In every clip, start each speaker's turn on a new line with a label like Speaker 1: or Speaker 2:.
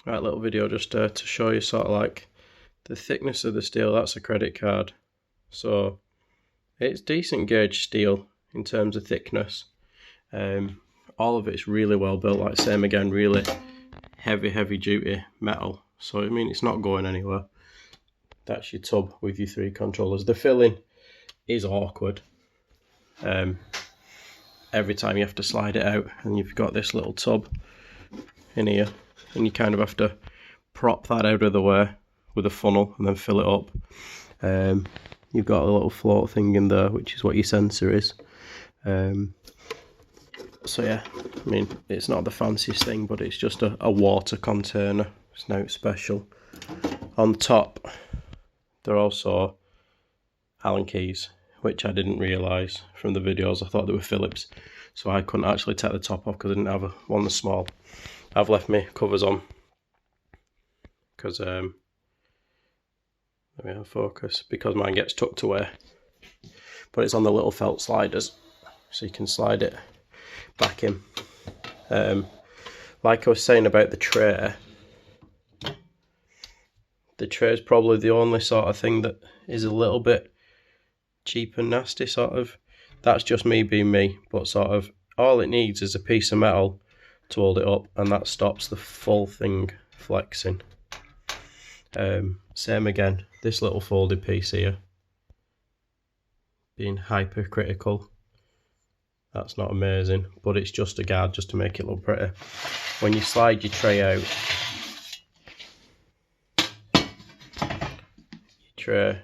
Speaker 1: Right, little video just to show you sort of like the thickness of the steel. That's a credit card, so it's decent gauge steel in terms of thickness. All of it's really well built, like same again, really heavy duty metal, so I mean it's not going anywhere. That's your tub with your 3 controllers. The filling is awkward. Every time you have to slide it out, and you've got this little tub in here, and you kind of have to prop that out of the way with a funnel and then fill it up. You've got a little float thing in there, which is what your sensor is. So yeah, I mean, it's not the fanciest thing, but it's just a water container. It's no special. On top, there are also Allen keys, which I didn't realise from the videos. I thought they were Phillips, so I couldn't actually take the top off because I didn't have one that's small. I've left my covers on because let me have focus, because mine gets tucked away, but it's on the little felt sliders, so you can slide it back in. Like I was saying about the tray is probably the only sort of thing that is a little bit cheap and nasty, sort of. That's just me being me, but sort of all it needs is a piece of metal to hold it up, and that stops the full thing flexing. Same again, this little folded piece here, being hypercritical, that's not amazing, but it's just a guard just to make it look pretty. When you slide your tray out, your tray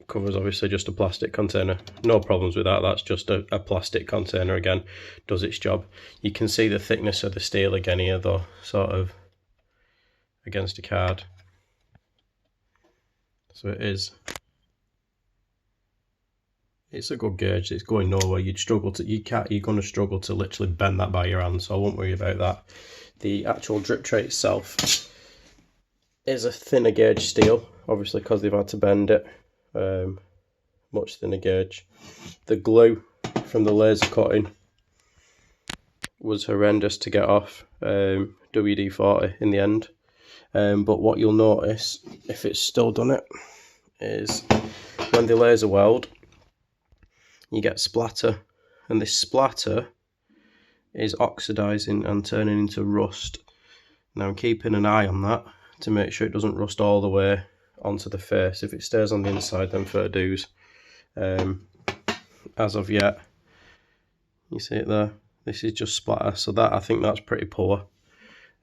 Speaker 1: cover's obviously just a plastic container. No problems with that, that's just a plastic container again, does its job. You can see the thickness of the steel again here though, sort of against a card. So it's a good gauge. It's going nowhere. You're going to struggle to literally bend that by your hand, so I won't worry about that. The actual drip tray itself is a thinner gauge steel, obviously because they've had to bend it. Much thinner gauge. The glue from the laser cutting was horrendous to get off. WD-40 in the end. But what you'll notice, if it's still done it, is when they laser weld, you get splatter, and this splatter is oxidizing and turning into rust. Now I'm keeping an eye on that to make sure it doesn't rust all the way onto the face. If it stays on the inside, then fair dues. As of yet, you see it there, this is just splatter, so that, I think that's pretty poor.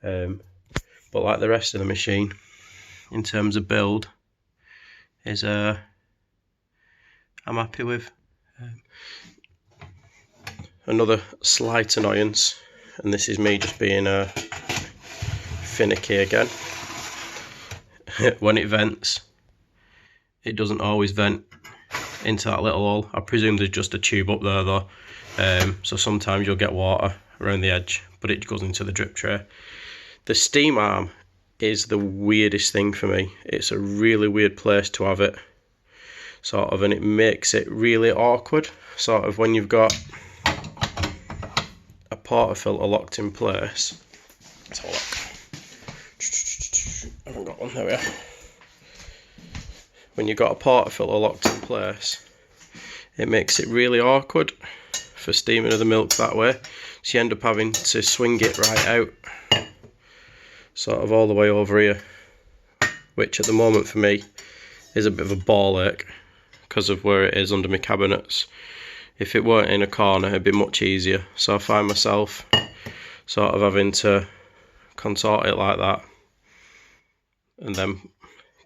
Speaker 1: But like the rest of the machine, in terms of build, is I'm happy with. Another slight annoyance, and this is me just being finicky again. When it vents, it doesn't always vent into that little hole. I presume there's just a tube up there though, so sometimes you'll get water around the edge, but it goes into the drip tray. The steam arm is the weirdest thing for me. It's a really weird place to have it, sort of, and it makes it really awkward, sort of, when you've got a portafilter locked in place. Let's have a look. I haven't got one, there we are. When you've got a portafilter locked in place, it makes it really awkward for steaming of the milk that way, so you end up having to swing it right out, sort of all the way over here, which at the moment for me is a bit of a ball ache because of where it is under my cabinets. If it weren't in a corner, it'd be much easier, so I find myself sort of having to contort it like that and then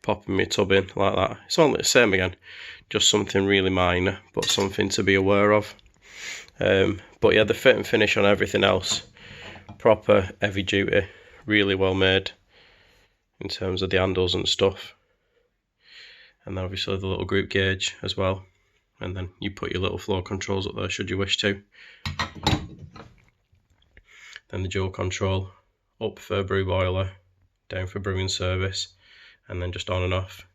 Speaker 1: popping my tub in like that. It's only the same again, just something really minor, but something to be aware of. But yeah, the fit and finish on everything else, proper heavy duty, really well made in terms of the handles and stuff. And then obviously the little group gauge as well, and then you put your little flow controls up there should you wish to. Then the dual control, up for brew boiler, down for brewing service, and then just on and off.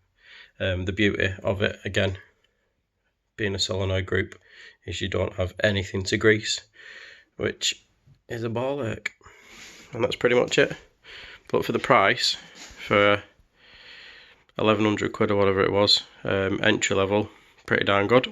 Speaker 1: The beauty of it, again, being a solenoid group, is you don't have anything to grease, which is a ball ache. and that's pretty much it. But for the price, for 1100 quid or whatever it was, entry level, pretty darn good.